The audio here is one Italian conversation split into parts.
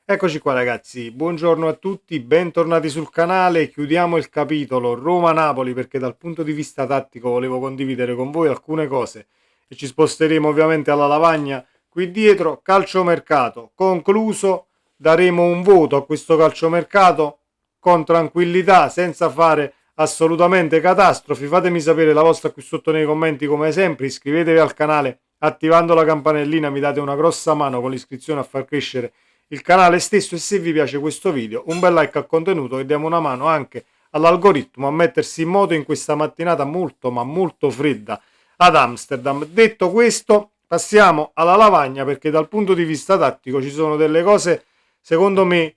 Eccoci qua ragazzi, buongiorno a tutti, bentornati sul canale. Chiudiamo il capitolo Roma-Napoli perché dal punto di vista tattico volevo condividere con voi alcune cose e ci sposteremo ovviamente alla lavagna qui dietro. Calciomercato concluso, daremo un voto a questo calciomercato con tranquillità, senza fare assolutamente catastrofi. Fatemi sapere la vostra qui sotto nei commenti come sempre, iscrivetevi al canale attivando la campanellina, mi date una grossa mano con l'iscrizione a far crescere il canale stesso, e se vi piace questo video un bel like al contenuto e diamo una mano anche all'algoritmo a mettersi in moto in questa mattinata molto ma molto fredda ad Amsterdam. Detto questo, passiamo alla lavagna perché dal punto di vista tattico ci sono delle cose secondo me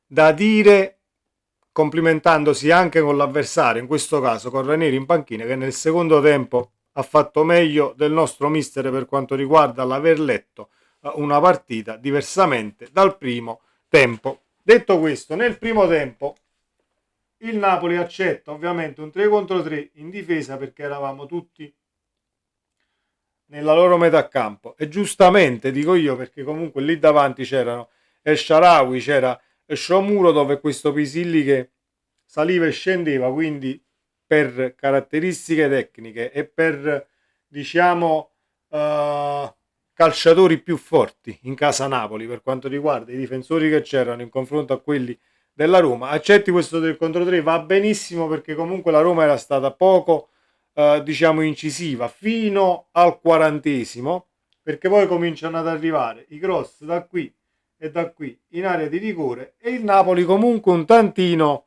da dire, complimentandosi anche con l'avversario, in questo caso con Ranieri in panchina, che nel secondo tempo ha fatto meglio del nostro mister per quanto riguarda l'aver letto una partita diversamente dal primo tempo. Detto questo, nel primo tempo il Napoli accetta ovviamente un 3 contro 3 in difesa perché eravamo tutti nella loro metà campo e giustamente dico io, perché comunque lì davanti c'erano El Shaarawy, c'era Shomuro, dove questo Pisilli che saliva e scendeva, quindi per caratteristiche tecniche e per diciamo calciatori più forti in casa Napoli per quanto riguarda i difensori che c'erano in confronto a quelli della Roma, accetti questo 3 contro 3, va benissimo perché comunque la Roma era stata poco diciamo incisiva fino al 40esimo, perché poi cominciano ad arrivare i cross da qui e da qui in area di rigore e il Napoli comunque un tantino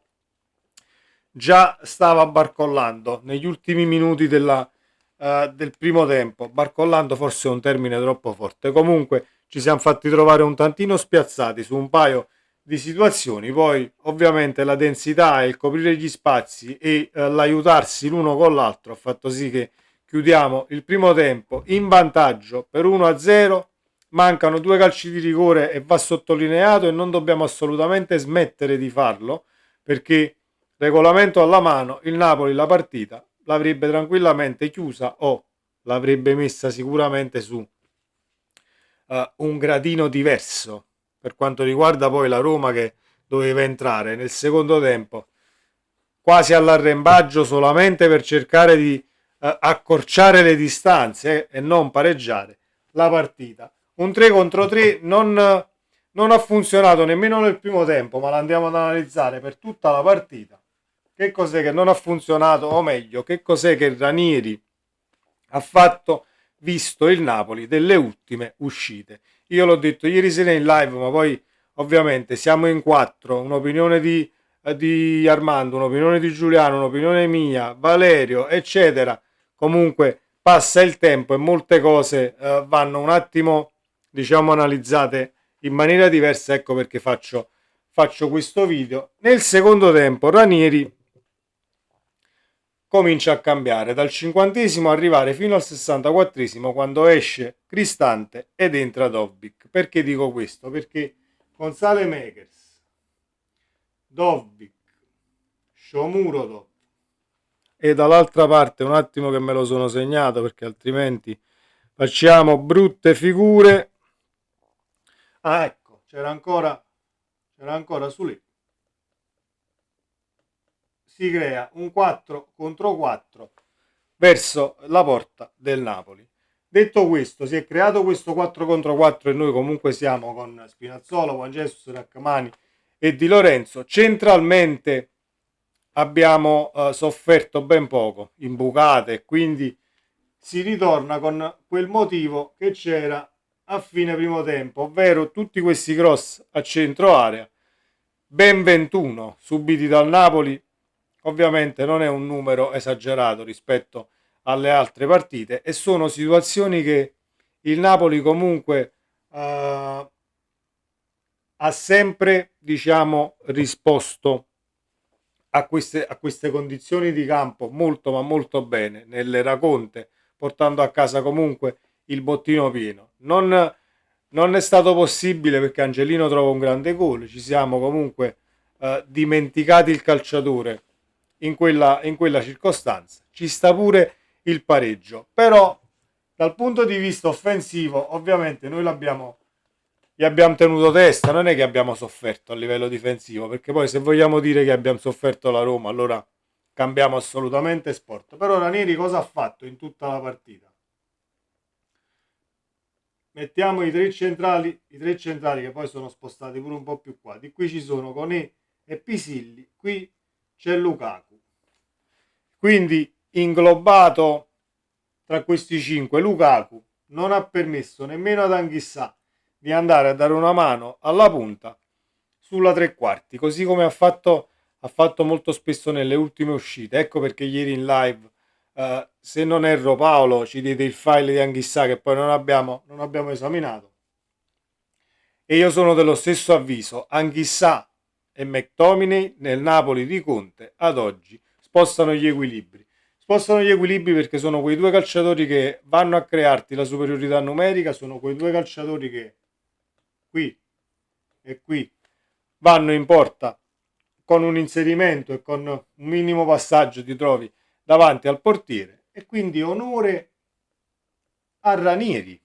già stava barcollando negli ultimi minuti del primo tempo. Barcollando forse è un termine troppo forte, comunque ci siamo fatti trovare un tantino spiazzati su un paio di situazioni. Poi ovviamente la densità e il coprire gli spazi e l'aiutarsi l'uno con l'altro ha fatto sì che chiudiamo il primo tempo in vantaggio per 1-0. Mancano due calci di rigore e va sottolineato, e non dobbiamo assolutamente smettere di farlo, perché regolamento alla mano il Napoli la partita l'avrebbe tranquillamente chiusa o l'avrebbe messa sicuramente su un gradino diverso. Per quanto riguarda poi la Roma, che doveva entrare nel secondo tempo quasi all'arrembaggio solamente per cercare di accorciare le distanze e non pareggiare la partita. Un 3 contro 3 non ha funzionato nemmeno nel primo tempo, ma l'andiamo ad analizzare per tutta la partita. Che cos'è che non ha funzionato, o meglio, che cos'è che Ranieri ha fatto visto il Napoli delle ultime uscite. Io l'ho detto ieri sera in live, ma poi ovviamente siamo in quattro, un'opinione di Armando, un'opinione di Giuliano, un'opinione mia, Valerio, eccetera. Comunque passa il tempo e molte cose vanno un attimo, diciamo, analizzate in maniera diversa. Ecco perché faccio questo video. Nel secondo tempo Ranieri comincia a cambiare dal 50esimo arrivare fino al 64esimo, quando esce Cristante ed entra Dobbik. Perché dico questo? Perché con Makers, Dobbik, Shomurodov e dall'altra parte, un attimo che me lo sono segnato perché altrimenti facciamo brutte figure. Ah, ecco, c'era ancora Sule. Si crea un 4 contro 4 verso la porta del Napoli. Detto questo, si è creato questo 4 contro 4 e noi comunque siamo con Spinazzola, Juan Jesus, Rachmani e Di Lorenzo. Centralmente abbiamo sofferto ben poco, imbucate, quindi si ritorna con quel motivo che c'era a fine primo tempo, ovvero tutti questi cross a centro area, ben 21 subiti dal Napoli. Ovviamente non è un numero esagerato rispetto alle altre partite e sono situazioni che il Napoli comunque ha sempre, diciamo, risposto a queste condizioni di campo molto ma molto bene nelle racconte, portando a casa comunque il bottino pieno. Non è stato possibile perché Angelino trova un grande gol, ci siamo comunque dimenticati il calciatore in quella circostanza. Ci sta pure il pareggio, però dal punto di vista offensivo ovviamente noi l'abbiamo gli abbiamo tenuto testa, non è che abbiamo sofferto a livello difensivo, perché poi se vogliamo dire che abbiamo sofferto la Roma, allora cambiamo assolutamente sport. Però Ranieri cosa ha fatto in tutta la partita? Mettiamo i tre centrali che poi sono spostati pure un po' più qua. Di qui ci sono Conè e Pisilli, qui c'è Lukaku. Quindi inglobato tra questi cinque, Lukaku non ha permesso nemmeno ad Anghissà di andare a dare una mano alla punta sulla tre quarti, così come ha fatto molto spesso nelle ultime uscite. Ecco perché ieri in live, se non erro Paolo, ci diede il file di Anghissà che poi non abbiamo esaminato. E io sono dello stesso avviso, Anghissà e McTominay nel Napoli di Conte ad oggi spostano gli equilibri. Spostano gli equilibri perché sono quei due calciatori che vanno a crearti la superiorità numerica, sono quei due calciatori che qui e qui vanno in porta con un inserimento e con un minimo passaggio ti trovi davanti al portiere e quindi a Ranieri.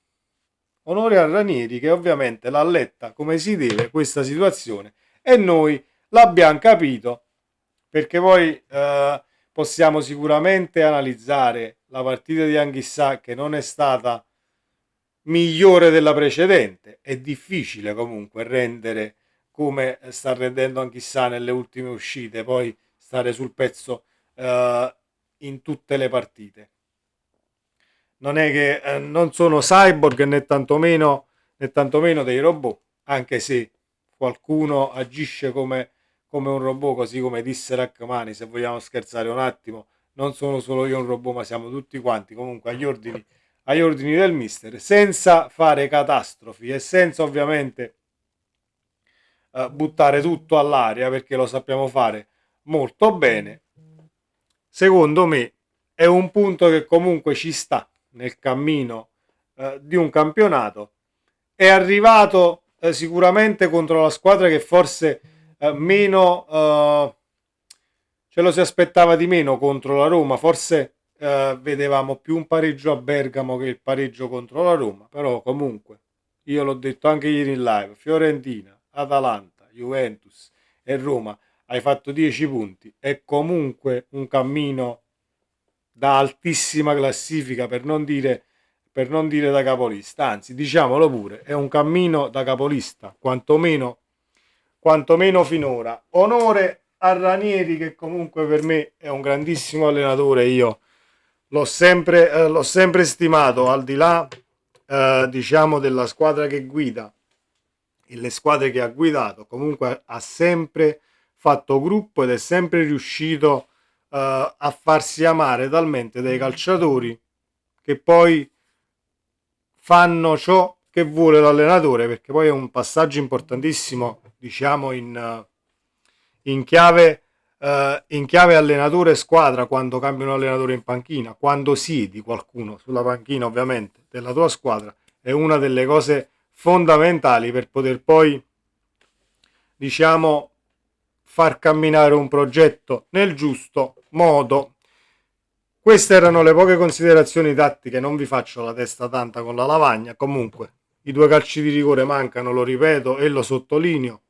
Onore a Ranieri che ovviamente l'ha letta come si deve questa situazione e noi l'abbiamo capito perché poi possiamo sicuramente analizzare la partita di Anghissà che non è stata migliore della precedente. È difficile comunque rendere come sta rendendo Anghissà nelle ultime uscite, poi stare sul pezzo in tutte le partite. Non è che non sono cyborg né tantomeno dei robot, anche se qualcuno agisce come un robot, così come disse Rachmani, se vogliamo scherzare un attimo, non sono solo io un robot, ma siamo tutti quanti comunque agli ordini del mister, senza fare catastrofi e senza ovviamente buttare tutto all'aria, perché lo sappiamo fare molto bene. Secondo me è un punto che comunque ci sta nel cammino di un campionato. È arrivato sicuramente contro la squadra che forse meno ce lo si aspettava di meno contro la Roma. Forse vedevamo più un pareggio a Bergamo che il pareggio contro la Roma. Però comunque, io l'ho detto anche ieri in live, Fiorentina, Atalanta, Juventus e Roma hai fatto 10 punti, è comunque un cammino da altissima classifica per non dire da capolista, anzi diciamolo pure, è un cammino da capolista, quantomeno finora. Onore a Ranieri che comunque per me è un grandissimo allenatore, io l'ho sempre stimato, al di là diciamo della squadra che guida e le squadre che ha guidato, comunque ha sempre fatto gruppo ed è sempre riuscito a farsi amare talmente dai calciatori che poi fanno ciò che vuole l'allenatore, perché poi è un passaggio importantissimo, diciamo, in chiave allenatore e squadra quando cambia un allenatore in panchina, quando siedi qualcuno sulla panchina ovviamente della tua squadra, è una delle cose fondamentali per poter poi, diciamo, far camminare un progetto nel giusto modo. Queste erano le poche considerazioni tattiche, non vi faccio la testa tanta con la lavagna. Comunque, i due calci di rigore mancano, lo ripeto e lo sottolineo.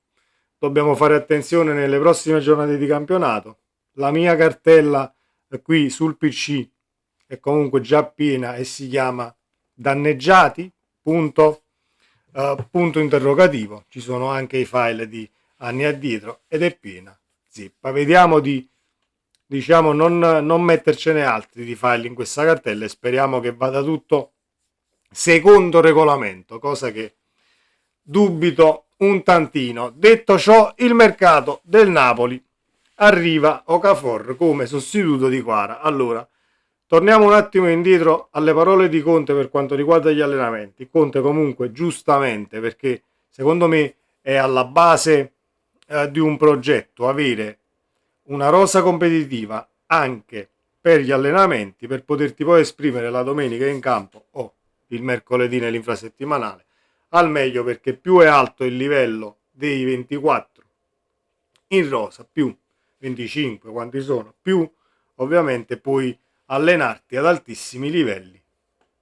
Dobbiamo fare attenzione nelle prossime giornate di campionato. La mia cartella qui sul PC è comunque già piena e si chiama danneggiati, punto interrogativo. Ci sono anche i file di anni addietro ed è piena zeppa. Vediamo di, diciamo, non mettercene altri di file in questa cartella e speriamo che vada tutto secondo regolamento, cosa che dubito un tantino. Detto ciò, il mercato del Napoli arriva Okafor come sostituto di Quara. Allora, torniamo un attimo indietro alle parole di Conte per quanto riguarda gli allenamenti. Conte comunque giustamente, perché secondo me è alla base di un progetto avere una rosa competitiva anche per gli allenamenti, per poterti poi esprimere la domenica in campo o il mercoledì nell'infrasettimanale al meglio, perché più è alto il livello dei 24 in rosa, più 25 quanti sono, più ovviamente puoi allenarti ad altissimi livelli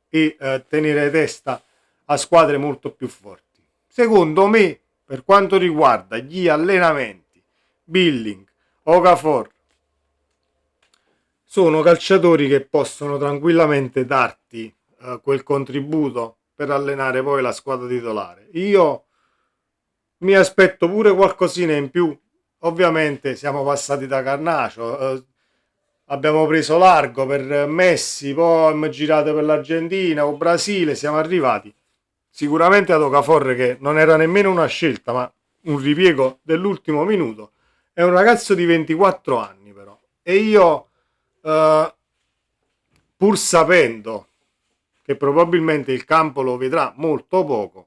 e tenere testa a squadre molto più forti. secondo me, per quanto riguarda gli allenamenti, Billing, Okafor, sono calciatori che possono tranquillamente darti quel contributo per allenare poi la squadra titolare. Io mi aspetto pure qualcosina in più. Ovviamente siamo passati da Carnacio, abbiamo preso largo per Messi, poi abbiamo girato per l'Argentina o Brasile, siamo arrivati sicuramente ad Okafor, che non era nemmeno una scelta ma un ripiego dell'ultimo minuto. È un ragazzo di 24 anni però, e io eh, pur sapendo che probabilmente il campo lo vedrà molto poco,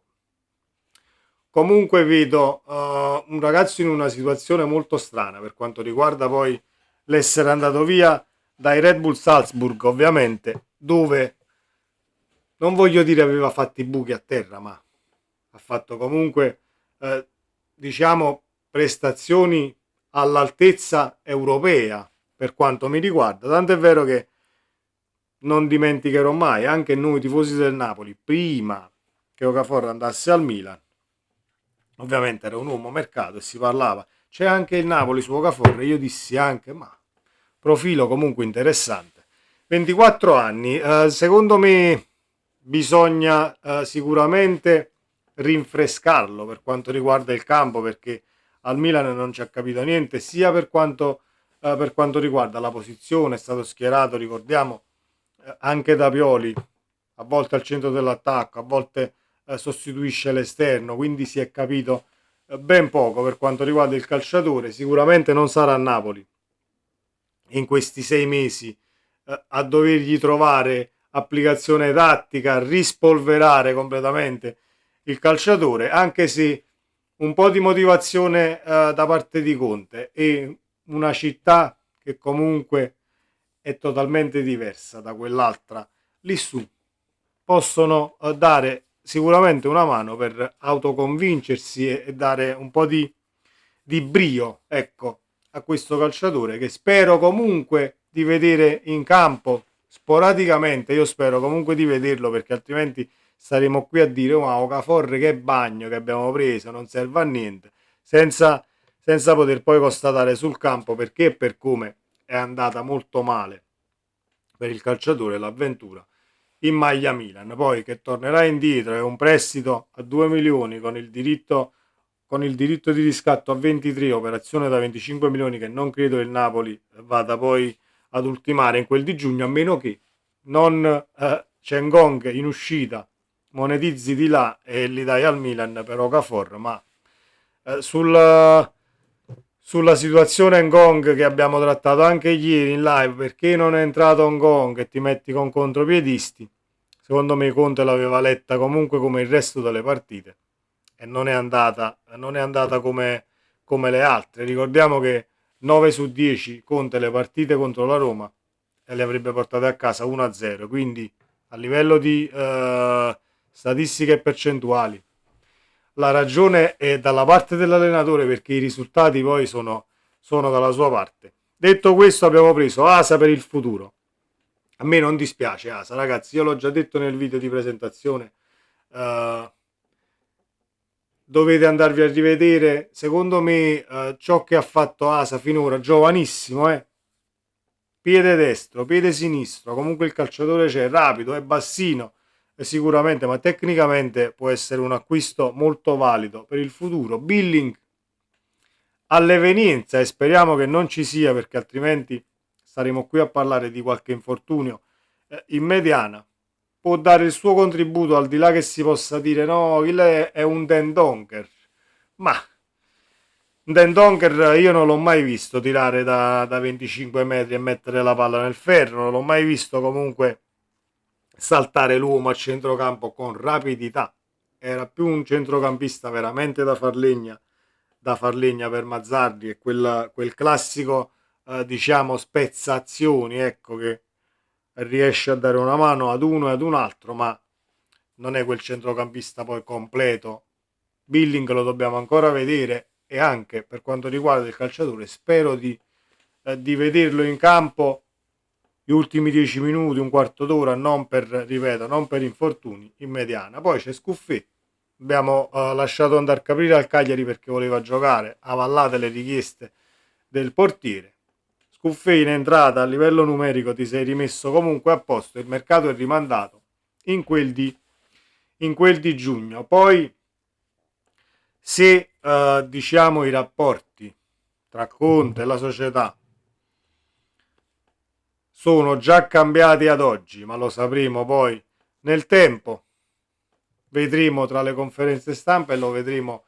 comunque vedo un ragazzo in una situazione molto strana per quanto riguarda poi l'essere andato via dai Red Bull Salzburg, ovviamente, dove non voglio dire aveva fatto i buchi a terra, ma ha fatto comunque eh, diciamo prestazioni all'altezza europea per quanto mi riguarda. Tanto è vero che non dimenticherò mai, anche noi tifosi del Napoli, prima che Okafor andasse al Milan, ovviamente era un uomo mercato e si parlava, c'è anche il Napoli su Okafor, e io dissi anche, ma profilo comunque interessante. 24 anni, secondo me bisogna sicuramente rinfrescarlo per quanto riguarda il campo, perché al Milan non ci ha capito niente, sia per quanto riguarda la posizione, è stato schierato, ricordiamo, anche da Pioli, a volte al centro dell'attacco, a volte sostituisce l'esterno, quindi si è capito ben poco per quanto riguarda il calciatore. Sicuramente non sarà a Napoli in questi 6 mesi a dovergli trovare applicazione tattica, rispolverare completamente il calciatore, anche se un po' di motivazione da parte di Conte e una città che comunque è totalmente diversa da quell'altra lì su, possono dare sicuramente una mano per autoconvincersi e dare un po' di brio, ecco, a questo calciatore, che spero comunque di vedere in campo sporadicamente. Io spero comunque di vederlo, perché altrimenti staremo qui a dire wow, Okafor che bagno che abbiamo preso, non serve a niente, senza poter poi constatare sul campo perché e per come è andata molto male per il calciatore l'avventura in maglia Milan. Poi che tornerà indietro, è un prestito a 2 milioni con il diritto di riscatto a 23, operazione da 25 milioni che non credo il Napoli vada poi ad ultimare in quel di giugno, a meno che non Cengong in uscita monetizzi di là e li dai al Milan per Okafor. Ma sulla situazione Ngong, che abbiamo trattato anche ieri in live, perché non è entrato Ngong e ti metti con contropiedisti, secondo me Conte l'aveva letta comunque come il resto delle partite e non è andata come le altre. Ricordiamo che 9 su 10 Conte le partite contro la Roma e le avrebbe portate a casa 1-0, quindi a livello di statistiche e percentuali la ragione è dalla parte dell'allenatore, perché i risultati poi sono dalla sua parte. Detto questo, abbiamo preso Asa per il futuro. A me non dispiace Asa, ragazzi, io l'ho già detto nel video di presentazione, eh, dovete andarvi a rivedere. Secondo me ciò che ha fatto Asa finora, giovanissimo, piede destro, piede sinistro, comunque il calciatore c'è, rapido, è bassino sicuramente, ma tecnicamente può essere un acquisto molto valido per il futuro. Billing all'evenienza, e speriamo che non ci sia, perché altrimenti staremo qui a parlare di qualche infortunio in mediana, può dare il suo contributo, al di là che si possa dire no, il è un Dendonker, ma Dendonker io non l'ho mai visto tirare da 25 metri e mettere la palla nel ferro, non l'ho mai visto comunque saltare l'uomo a centrocampo con rapidità. Era più un centrocampista veramente da far legna per Mazzarri, e quel classico diciamo spezzazioni, ecco, che riesce a dare una mano ad uno e ad un altro, ma non è quel centrocampista poi completo. Billing lo dobbiamo ancora vedere, e anche per quanto riguarda il calciatore spero di vederlo in campo gli ultimi 10 minuti, un quarto d'ora, non per, ripeto, non per infortuni, in mediana. Poi c'è Scuffetti, abbiamo lasciato andare Caprile al Cagliari perché voleva giocare, avallate le richieste del portiere. Scuffei in entrata, a livello numerico ti sei rimesso comunque a posto, il mercato è rimandato in quel di giugno. Poi se diciamo i rapporti tra Conte e la società sono già cambiati ad oggi, ma lo sapremo poi nel tempo, vedremo tra le conferenze stampa e lo vedremo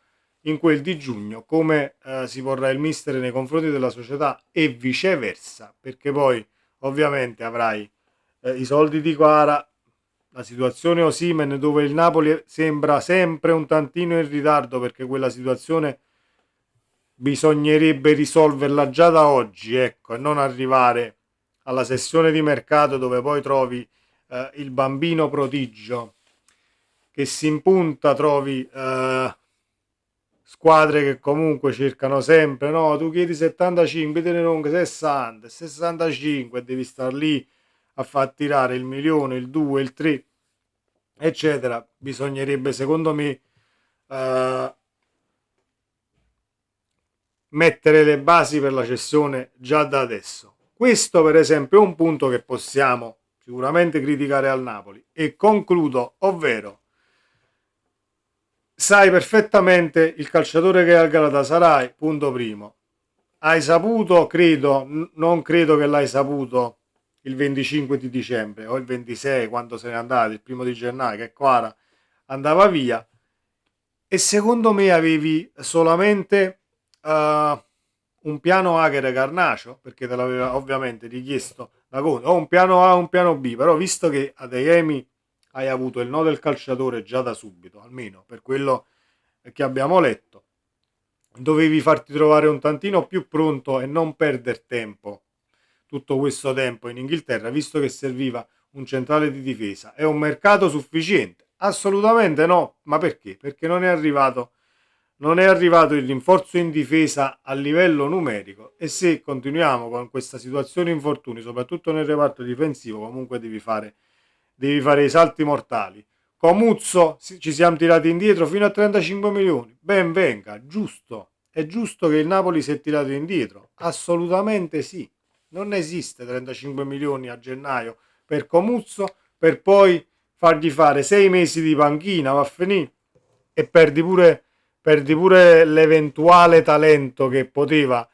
in quel di giugno come si porrà il mister nei confronti della società e viceversa, perché poi ovviamente avrai i soldi di Quara, la situazione Osimhen dove il Napoli sembra sempre un tantino in ritardo perché quella situazione bisognerebbe risolverla già da oggi, ecco, e non arrivare alla sessione di mercato dove poi trovi il bambino prodigio che si impunta, trovi squadre che comunque cercano sempre, no, tu chiedi 75, te ne non 60, 65 e devi star lì a far tirare il milione, il 2, il 3, eccetera. Bisognerebbe, secondo me, mettere le basi per la cessione già da adesso. Questo, per esempio, è un punto che possiamo sicuramente criticare al Napoli. E concludo, ovvero sai perfettamente il calciatore che è al Galatasaray, punto primo. Hai saputo, credo, non credo che l'hai saputo il 25 di dicembre o il 26 quando se n'è andato, il primo di gennaio, che Quara andava via. E secondo me avevi solamente un piano Hager Carnacio, perché te l'aveva ovviamente richiesto da Conte, o un piano A o un piano B, però visto che ad Emi hai avuto il no del calciatore già da subito, almeno per quello che abbiamo letto, dovevi farti trovare un tantino più pronto e non perdere tempo tutto questo tempo in Inghilterra, visto che serviva un centrale di difesa. È un mercato sufficiente? Assolutamente no, ma perché? Perché non è arrivato il rinforzo in difesa a livello numerico e se continuiamo con questa situazione infortuni, soprattutto nel reparto difensivo, comunque devi fare i salti mortali. Comuzzo ci siamo tirati indietro fino a 35 milioni. Ben venga, giusto. È giusto che il Napoli si è tirato indietro. Assolutamente sì. Non esiste 35 milioni a gennaio per Comuzzo per poi fargli fare 6 mesi di panchina, va a finire. E perdi pure l'eventuale talento che poteva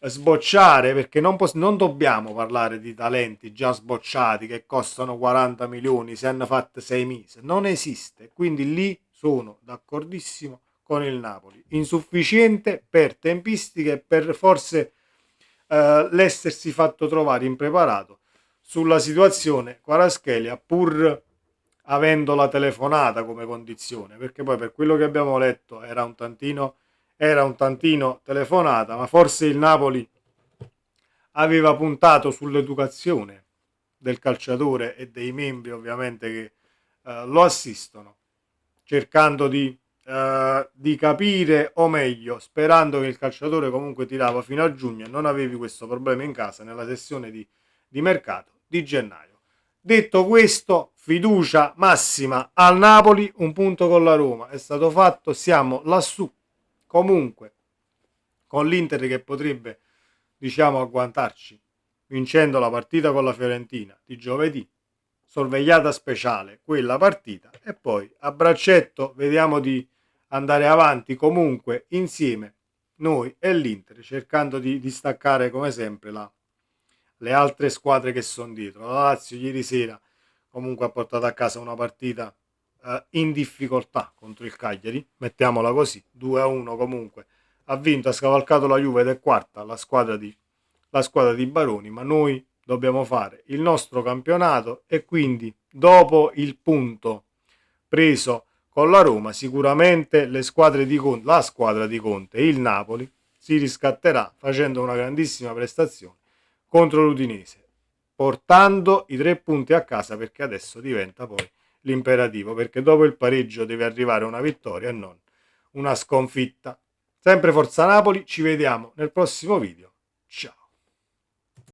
sbocciare, perché non dobbiamo parlare di talenti già sbocciati che costano 40 milioni se hanno fatto 6 mesi, non esiste, quindi lì sono d'accordissimo con il Napoli, insufficiente per tempistiche, per forse l'essersi fatto trovare impreparato sulla situazione Kvaratskhelia pur avendo la telefonata come condizione, perché poi per quello che abbiamo letto era un tantino telefonata, ma forse il Napoli aveva puntato sull'educazione del calciatore e dei membri ovviamente che lo assistono, cercando di capire, o meglio, sperando che il calciatore comunque tirava fino a giugno e non avevi questo problema in casa nella sessione di mercato di gennaio. Detto questo, fiducia massima al Napoli, un punto con la Roma è stato fatto, siamo lassù comunque con l'Inter che potrebbe, diciamo, agguantarci vincendo la partita con la Fiorentina di giovedì, sorvegliata speciale quella partita e poi a braccetto vediamo di andare avanti comunque insieme noi e l'Inter, cercando di distaccare come sempre le altre squadre che sono dietro. La Lazio ieri sera comunque ha portato a casa una partita in difficoltà contro il Cagliari, mettiamola così, 2-1 comunque, ha vinto, ha scavalcato la Juve ed è quarta la squadra di Baroni, ma noi dobbiamo fare il nostro campionato e quindi dopo il punto preso con la Roma sicuramente la squadra di Conte e il Napoli si riscatterà facendo una grandissima prestazione contro l'Udinese, portando i 3 punti a casa perché adesso diventa poi l'imperativo, perché dopo il pareggio deve arrivare una vittoria e non una sconfitta. Sempre Forza Napoli, ci vediamo nel prossimo video. Ciao.